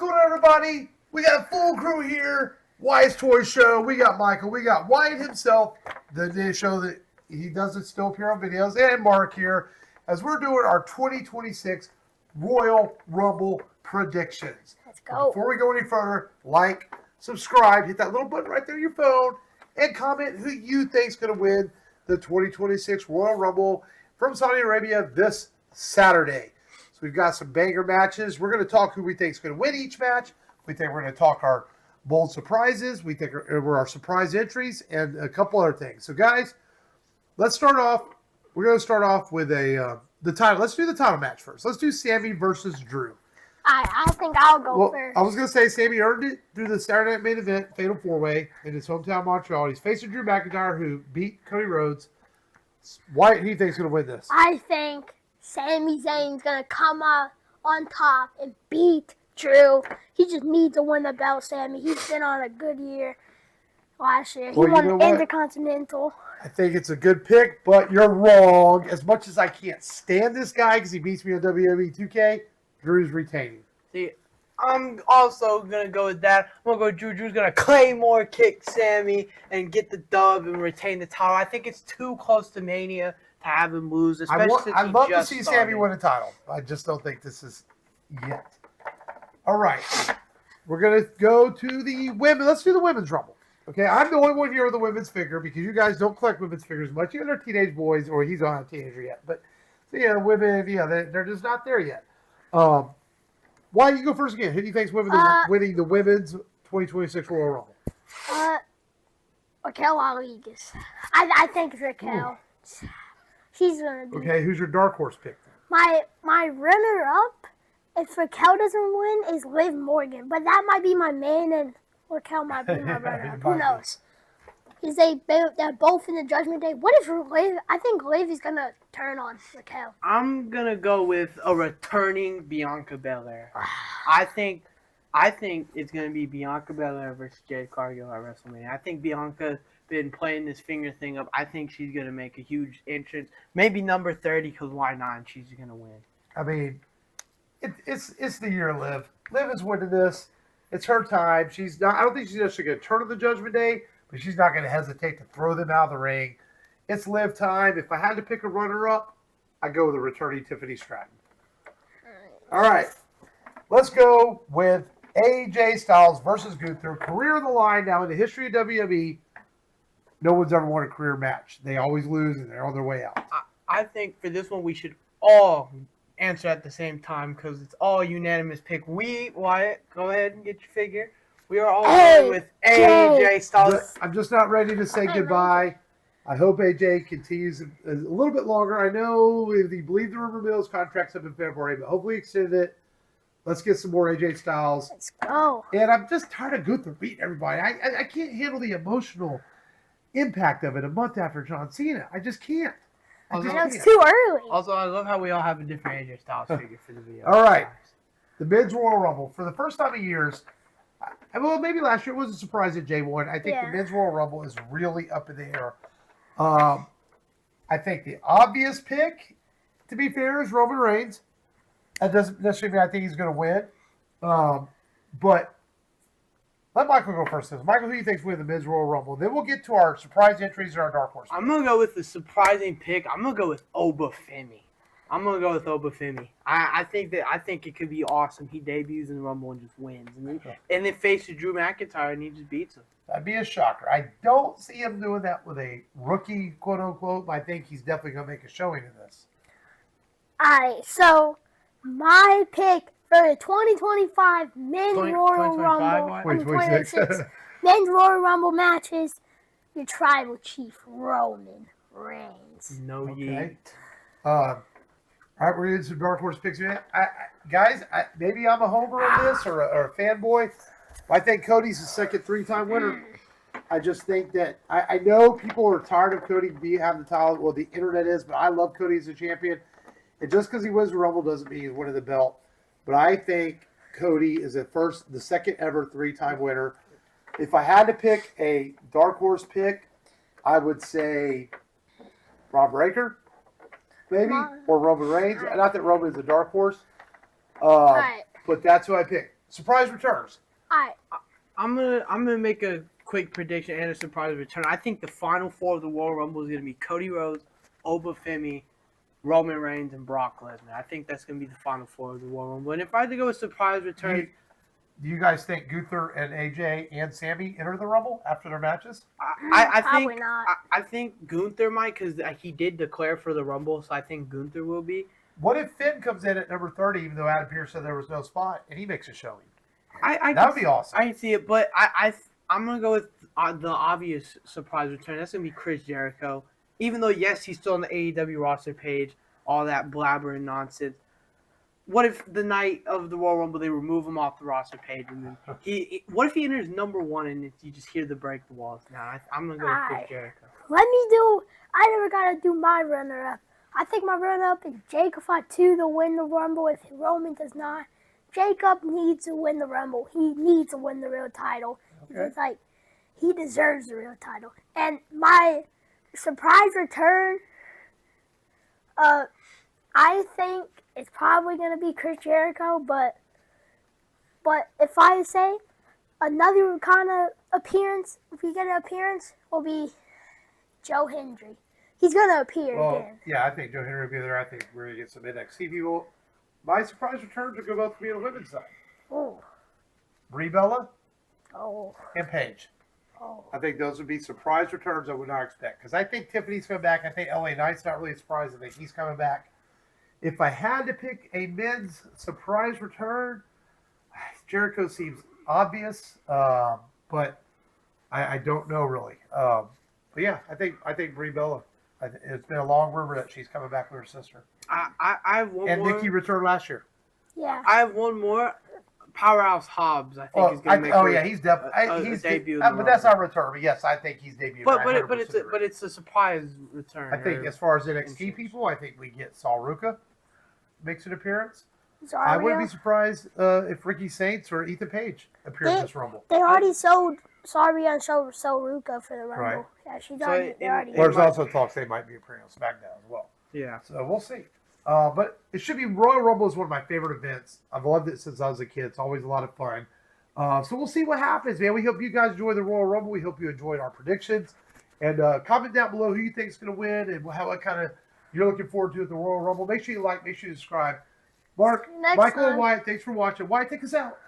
going on, everybody? We got a full crew here. Wyatt's Toy Show. We got Michael. We got Wyatt himself, the show that he doesn't still appear on videos, and Mark here as we're doing our 2026 Royal Rumble predictions. Let's go. Before we go any further, like, subscribe, hit that little button right there on your phone, and comment who you think's going to win the 2026 Royal Rumble from Saudi Arabia this Saturday. So we've got some banger matches. We're going to talk who we think is going to win each match. We think we're going to talk our bold surprises. We think were our surprise entries and a couple other things. So guys, let's start off. We're going to start off with the title. Let's do the title match first. Let's do Sammy versus Drew. I think I'll go first. I was going to say Sammy earned it through the Saturday Night Main Event, Fatal 4-Way, in his hometown Montreal. He's facing Drew McIntyre, who beat Cody Rhodes. Wyatt, who do you think is going to win this? I think Sami Zayn's going to come out on top and beat Drew. He just needs to win the belt, Sammy. He's been on a good year last year. He won the Intercontinental. I think it's a good pick, but you're wrong. As much as I can't stand this guy because he beats me on WWE 2K, Drew's retaining. See, I'm also going to go with that. I'm going to go Drew. Drew's going to Claymore kick Sammy and get the dub and retain the title. I think it's too close to Mania to have him lose, especially since I'd love to see Sammy win a title. I just don't think this is yet. All right. We're going to go to the women. Let's do the women's rumble. Okay, I'm the only one here with a women's figure because you guys don't collect women's figures much. You guys are teenage boys, or he's not a teenager yet. But, so, yeah, women, they're just not there yet. Why you go first again? Who do you think's winning the women's 2026 Royal Rumble? Raquel Rodriguez. I think it's Raquel. Ooh. She's gonna be. Okay, who's your dark horse pick? My runner up, if Raquel doesn't win, is Liv Morgan. But that might be my main, and Raquel might be my runner up. Who knows? Because they're both in the Judgment Day. What if Liv? I think Liv is gonna turn on Raquel. I'm gonna go with a returning Bianca Belair. I think it's gonna be Bianca Belair versus Jade Cargill at WrestleMania. I think Bianca's been playing this finger thing up. I think she's gonna make a huge entrance, maybe number 30. Because why not? She's gonna win. I mean, it's the year of Liv. Liv is winning this. It's her time. She's not. I don't think she's actually gonna turn on the Judgment Day. But she's not going to hesitate to throw them out of the ring. It's Liv time. If I had to pick a runner-up, I'd go with a returning Tiffany Stratton. All right. Let's go with AJ Styles versus Gunther. Career on the line now in the history of WWE. No one's ever won a career match. They always lose, and they're on their way out. I think for this one, we should all answer at the same time because it's all unanimous pick. Wyatt, go ahead and get your figure. We are all going with AJ Styles. I'm just not ready to say goodbye. I hope AJ continues a little bit longer. I know if you believe the rumor mill, his contract's up in February, but hopefully extended it. Let's get some more AJ Styles. Let's go. And I'm just tired of Gunther beating everybody. I can't handle the emotional impact of it a month after John Cena. I just can't. It's too early. Also, I love how we all have a different AJ Styles figure for the video. All right. The men's Royal Rumble. For the first time in years, well, maybe last year it was a surprise that Jay won. I think the men's Royal Rumble is really up in the air. I think the obvious pick, to be fair, is Roman Reigns. That doesn't necessarily mean I think he's going to win. But let Michael go first. Michael, who do you think is winning the men's Royal Rumble? Then we'll get to our surprise entries and our dark horse. I'm going to go with the surprising pick. I'm going to go with Obafemi. I think it could be awesome. He debuts in the Rumble and just wins, and then faces Drew McIntyre and he just beats him. That'd be a shocker. I don't see him doing that with a rookie, quote unquote. But I think he's definitely going to make a showing in this. All right, so my pick for the 2025 men's Royal Rumble, 2026 men's Royal Rumble matches, your Tribal Chief Roman Reigns. No yeet. All right, we're going to do some dark horse picks. Guys, maybe I'm a homer on this or a fanboy. I think Cody's the second three-time winner. I just think that I know people are tired of Cody having the title. Well, the internet is, but I love Cody as a champion. And just because he wins the Rumble doesn't mean he's winning the belt. But I think Cody is the second ever three-time winner. If I had to pick a dark horse pick, I would say Rob Breaker. Maybe, or Roman Reigns. Not that Roman is a dark horse, but that's who I picked. Surprise returns. I'm gonna make a quick prediction and a surprise return. I think the final four of the Royal Rumble is gonna be Cody Rhodes, Obafemi, Roman Reigns, and Brock Lesnar. I think that's gonna be the final four of the Royal Rumble. And if I had to go with surprise return, Do you guys think Gunther and AJ and Sammy enter the Rumble after their matches? I Probably think not. I think Gunther might because he did declare for the Rumble, so I think Gunther will be. What if Finn comes in at number 30, even though Adam Pearce said there was no spot, and he makes a showing? That would be awesome. I can see it, but I'm gonna go with the obvious surprise return. That's gonna be Chris Jericho. Even though yes, he's still on the AEW roster page, all that blabbering nonsense. What if the night of the Royal Rumble they remove him off the roster page and then what if he enters number 1 and you just hear the break the walls? Now I'm gonna go with Chris Jericho. I never gotta do my runner-up. I think my runner-up is Jacob Fatu to win the Rumble if Roman does not. Jacob needs to win the Rumble. He needs to win the real title. Okay. It's like he deserves the real title. And my surprise return, I think it's probably gonna be Chris Jericho, but if I say another kind of appearance, if we get an appearance, will be Joe Hendry. He's gonna appear again. Yeah, I think Joe Henry will be there. I think we're gonna get some NXT people. My surprise returns are going to both be on the women's side. Oh. Brie Bella Oh. and Paige. Oh. I think those would be surprise returns I would not expect. Because I think Tiffany's coming back. I think LA Knight's not really a surprise. I think he's coming back. If I had to pick a men's surprise return, Jericho seems obvious, but I don't know really. But yeah, I think Brie Bella. It's been a long rumor that she's coming back with her sister. I have one and more. Nikki returned last year. Yeah. I have one more. Powerhouse Hobbs, I think, is going to make he's definitely he's debut. But that's not return. But yes, I think he's debuting. But it's a surprise return. I think as far as NXT people, I think we get Sol Ruka makes an appearance. Zarya. I wouldn't be surprised if Ricky Saints or Ethan Page appear in this Rumble. They already sold Zarya and Sol Ruka for the Rumble. Right. Yeah, she's So already. There's also talks they might be appearing on SmackDown as well. Yeah. So we'll see. But it should be Royal Rumble is one of my favorite events. I've loved it since I was a kid. It's always a lot of fun. So we'll see what happens, man. We hope you guys enjoy the Royal Rumble. We hope you enjoyed our predictions. And comment down below who you think is going to win and what kind of you're looking forward to at the Royal Rumble. Make sure you like, make sure you subscribe. Mark, Next Michael, time. and Wyatt, thanks for watching. Wyatt, take us out.